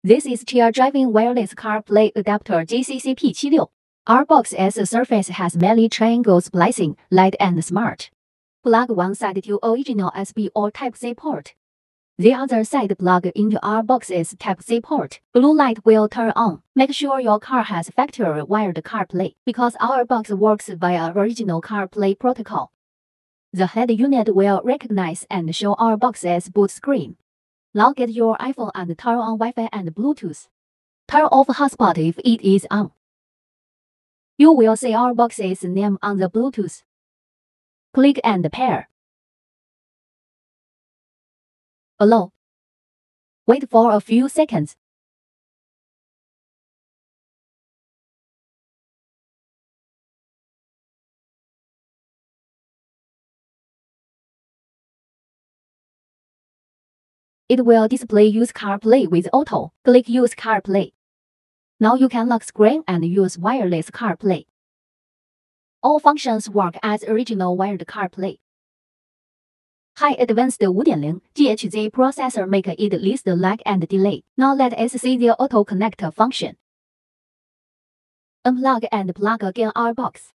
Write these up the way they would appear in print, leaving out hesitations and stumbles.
This is Chia Driving Wireless CarPlay Adapter GCC-P76. Our box as a surface has many triangle splicing, light and smart. Plug one side to original USB or Type-C port. The other side plug into our box's Type-C port. Blue light will turn on. Make sure your car has factory wired CarPlay because our box works via original CarPlay protocol. The head unit will recognize and show our box's boot screen. Now get your iPhone and turn on Wi-Fi and Bluetooth. Turn off hotspot if it is on. You will see our box's name on the Bluetooth. Click and pair. Allow. Wait for a few seconds. It will display Use CarPlay with Auto. Click Use CarPlay. Now you can lock screen and use wireless CarPlay. All functions work as original wired CarPlay. High Advanced 5.0 GHz processor make it least lag and delay. Now let us see the Auto Connect function. Unplug and plug again our box.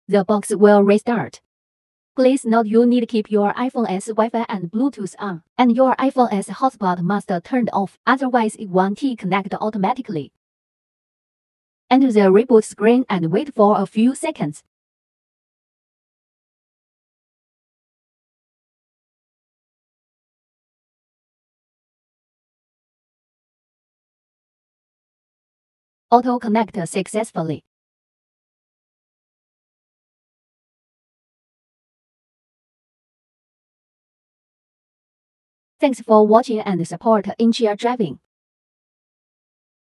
The box will restart. Please note you need to keep your iPhone's Wi-Fi and Bluetooth on, and your iPhone's hotspot must turned off, otherwise it won't connect automatically. Enter the reboot screen and wait for a few seconds. Auto connect successfully. Thanks for watching and support in Chia Driving.